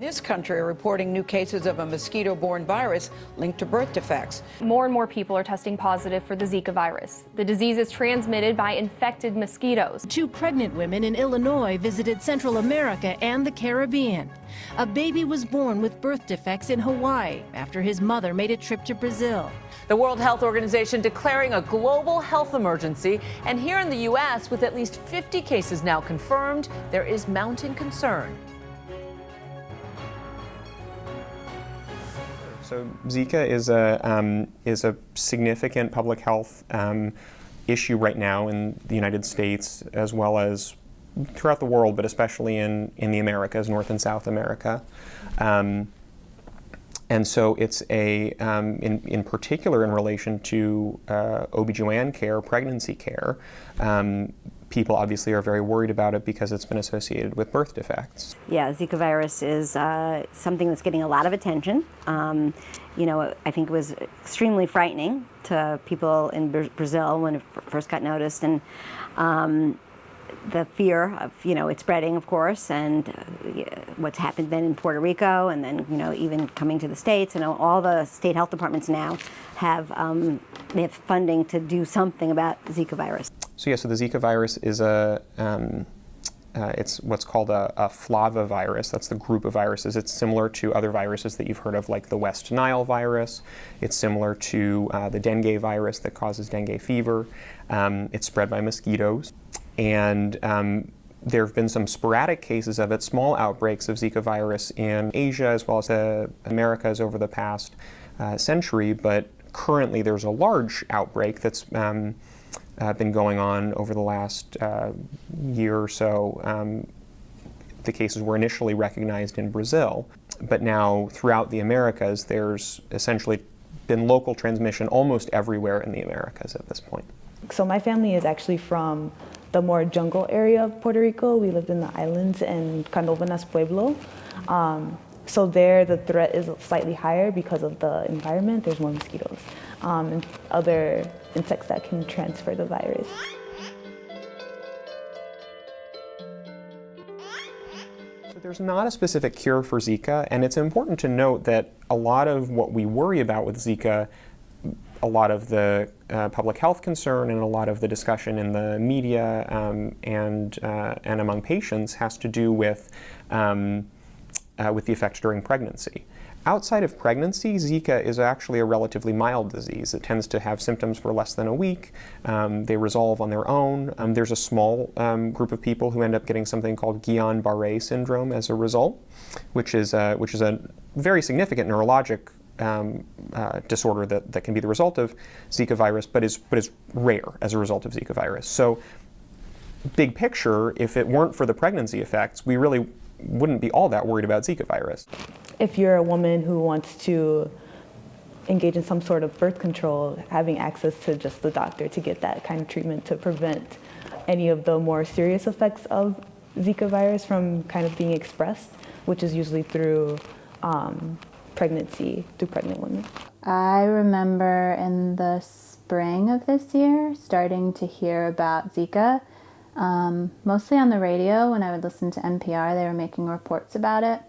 This country are reporting new cases of a mosquito-borne virus linked to birth defects. More and more people are testing positive for the Zika virus. The disease is transmitted by infected mosquitoes. 2 pregnant women in Illinois visited Central America and the Caribbean. A baby was born with birth defects in Hawaii after his mother made a trip to Brazil. The World Health Organization declaring a global health emergency. And here in the U.S., with at least 50 cases now confirmed, there is mounting concern. So Zika is a significant public health issue right now in the United States, as well as throughout the world, but especially in the Americas, North and South America. And so it's in particular in relation to OB/GYN care, pregnancy care, people obviously are very worried about it because it's been associated with birth defects. Yeah, Zika virus is something that's getting a lot of attention. I think it was extremely frightening to people in Brazil when it first got noticed, and the fear of, it spreading, of course, and what's happened then in Puerto Rico, and then, even coming to the States. And all the state health departments now have funding to do something about Zika virus. So the Zika virus is it's what's called a flavivirus. That's the group of viruses. It's similar to other viruses that you've heard of, like the West Nile virus. It's similar to the dengue virus that causes dengue fever. It's spread by mosquitoes. And there have been some sporadic cases of it, small outbreaks of Zika virus in Asia as well as Americas over the past century, but currently there's a large outbreak that's been going on over the last year or so. The cases were initially recognized in Brazil, but now throughout the Americas there's essentially been local transmission almost everywhere in the Americas at this point. So my family is actually from the more jungle area of Puerto Rico. We lived in the islands in Canóvanas Pueblo. So there the threat is slightly higher because of the environment. There's more mosquitoes and other insects that can transfer the virus. So there's not a specific cure for Zika, and it's important to note that a lot of what we worry about with Zika, a lot of the public health concern and a lot of the discussion in the media and among patients has to do with the effect during pregnancy. Outside of pregnancy, Zika is actually a relatively mild disease. It tends to have symptoms for less than a week. They resolve on their own. There's a small group of people who end up getting something called Guillain-Barré syndrome as a result, which is a very significant neurologic disorder that can be the result of Zika virus, but is rare as a result of Zika virus. So, big picture, if it weren't for the pregnancy effects, we really wouldn't be all that worried about Zika virus. If you're a woman who wants to engage in some sort of birth control, having access to just the doctor to get that kind of treatment to prevent any of the more serious effects of Zika virus from kind of being expressed, which is usually through pregnancy, through pregnant women. I remember in the spring of this year starting to hear about Zika, mostly on the radio. When I would listen to NPR, they were making reports about it.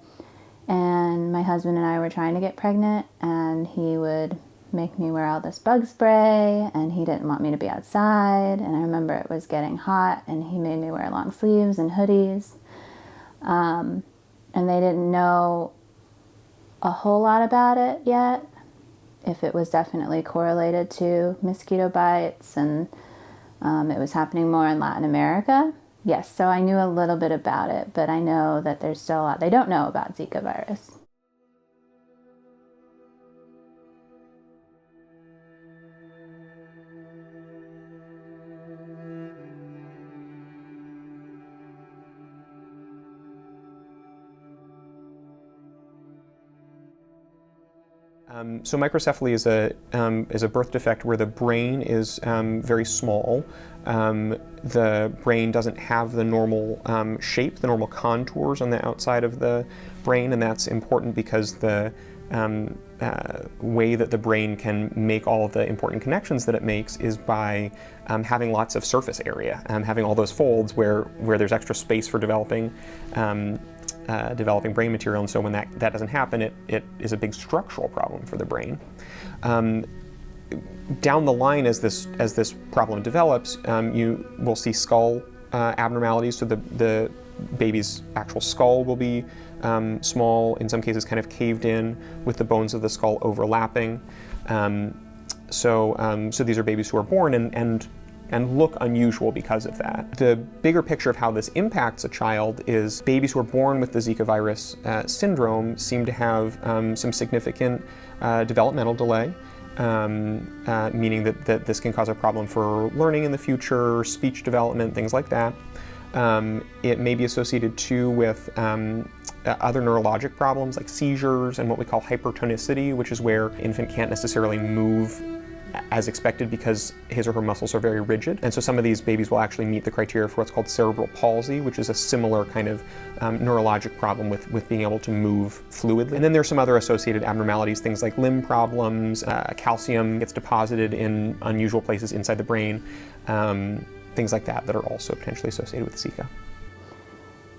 And my husband and I were trying to get pregnant, and he would make me wear all this bug spray, and he didn't want me to be outside. And I remember it was getting hot, and he made me wear long sleeves and hoodies. And they didn't know a whole lot about it yet, if it was definitely correlated to mosquito bites, and it was happening more in Latin America. Yes, so I knew a little bit about it, but I know that there's still a lot they don't know about Zika virus. So microcephaly is a birth defect where the brain is very small. The brain doesn't have the normal shape, the normal contours on the outside of the brain, and that's important because the way that the brain can make all of the important connections that it makes is by having lots of surface area, having all those folds where there's extra space for developing developing brain material, and so when that doesn't happen, it is a big structural problem for the brain. Down the line, as this problem develops, you will see skull abnormalities, so the baby's actual skull will be small, in some cases kind of caved in, with the bones of the skull overlapping. So these are babies who are born and look unusual because of that. The bigger picture of how this impacts a child is babies who are born with the Zika virus syndrome seem to have some significant developmental delay, meaning that this can cause a problem for learning in the future, speech development, things like that. It may be associated too with other neurologic problems like seizures and what we call hypertonicity, which is where infant can't necessarily move as expected because his or her muscles are very rigid. And so some of these babies will actually meet the criteria for what's called cerebral palsy, which is a similar kind of neurologic problem with being able to move fluidly. And then there's some other associated abnormalities, things like limb problems, calcium gets deposited in unusual places inside the brain, things like that are also potentially associated with Zika.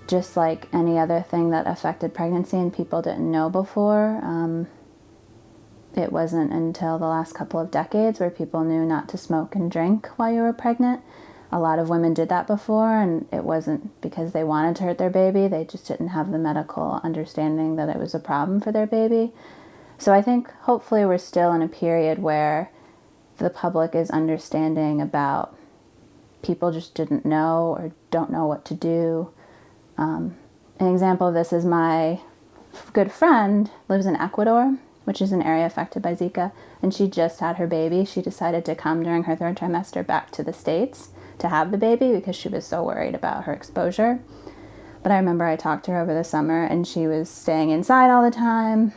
Just like any other thing that affected pregnancy and people didn't know before, it wasn't until the last couple of decades where people knew not to smoke and drink while you were pregnant. A lot of women did that before, and it wasn't because they wanted to hurt their baby, they just didn't have the medical understanding that it was a problem for their baby. So I think hopefully we're still in a period where the public is understanding about people just didn't know or don't know what to do. An example of this is my good friend lives in Ecuador, which is an area affected by Zika, and she just had her baby. She decided to come during her 3rd trimester back to the States to have the baby because she was so worried about her exposure. But I remember I talked to her over the summer and she was staying inside all the time.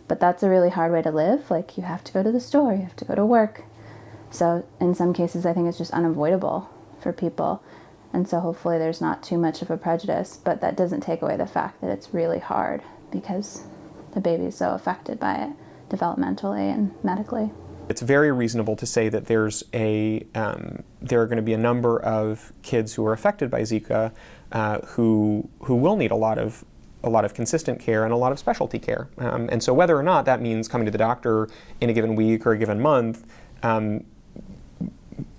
But that's a really hard way to live. Like, you have to go to the store, you have to go to work. So in some cases, I think it's just unavoidable for people. And so hopefully there's not too much of a prejudice, but that doesn't take away the fact that it's really hard because the baby is so affected by it developmentally and medically. It's very reasonable to say that there are going to be a number of kids who are affected by Zika who will need a lot of consistent care and a lot of specialty care. And so whether or not that means coming to the doctor in a given week or a given month,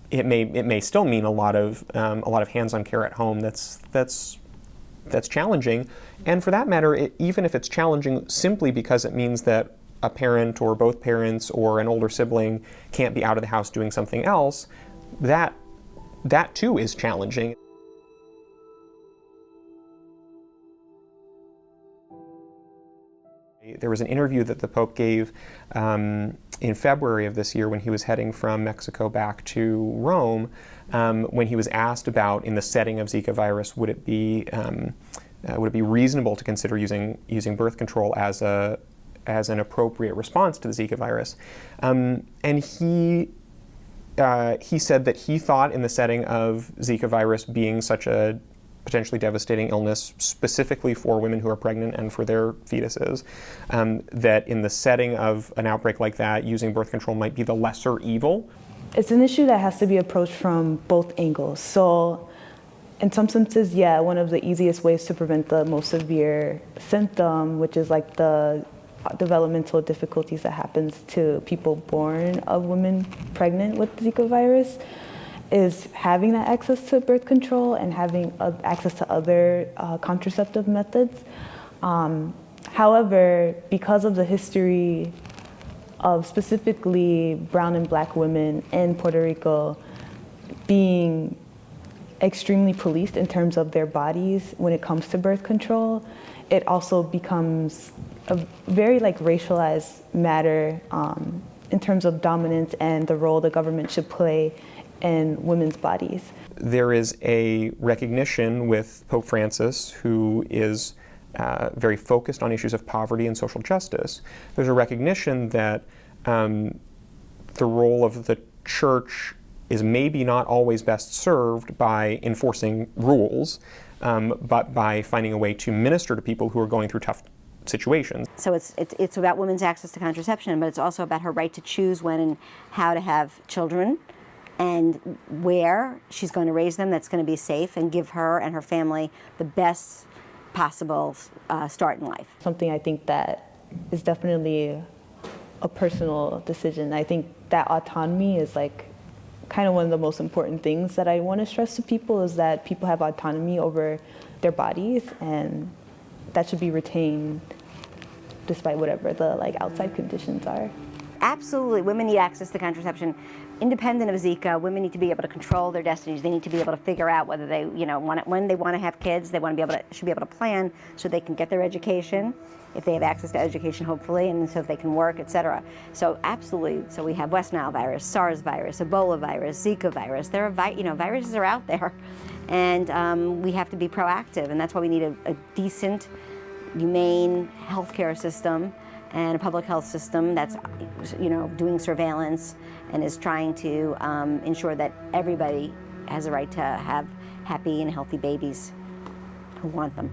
it may still mean a lot of hands-on care at home. That's challenging, and for that matter, even if it's challenging simply because it means that a parent or both parents or an older sibling can't be out of the house doing something else, that too is challenging. There was an interview that the Pope gave in February of this year when he was heading from Mexico back to Rome, when he was asked about, in the setting of Zika virus, would it be reasonable to consider using birth control as an appropriate response to the Zika virus? And he said that he thought, in the setting of Zika virus being such a potentially devastating illness, specifically for women who are pregnant and for their fetuses, that in the setting of an outbreak like that, using birth control might be the lesser evil. It's an issue that has to be approached from both angles. So in some senses, yeah, one of the easiest ways to prevent the most severe symptom, which is like the developmental difficulties that happens to people born of women pregnant with Zika virus, is having that access to birth control and having access to other contraceptive methods. However, because of the history of specifically brown and black women in Puerto Rico being extremely policed in terms of their bodies when it comes to birth control, it also becomes a very racialized matter in terms of dominance and the role the government should play in women's bodies. There is a recognition with Pope Francis, who is very focused on issues of poverty and social justice. There's a recognition that the role of the church is maybe not always best served by enforcing rules, but by finding a way to minister to people who are going through tough situations. So it's about women's access to contraception, but it's also about her right to choose when and how to have children. and where she's going to raise them that's going to be safe and give her and her family the best possible start in life. Something I think that is definitely a personal decision. I think that autonomy is like kind of one of the most important things that I want to stress to people, is that people have autonomy over their bodies, and that should be retained despite whatever the outside conditions are. Absolutely, women need access to contraception. Independent of Zika, women need to be able to control their destinies. They need to be able to figure out whether they, when they want to have kids. They should be able to plan so they can get their education, if they have access to education, hopefully, and so if they can work, etc. So absolutely. So we have West Nile virus, SARS virus, Ebola virus, Zika virus. There are, viruses are out there, and we have to be proactive, and that's why we need a decent, humane healthcare system and a public health system that's, doing surveillance and is trying to ensure that everybody has a right to have happy and healthy babies who want them.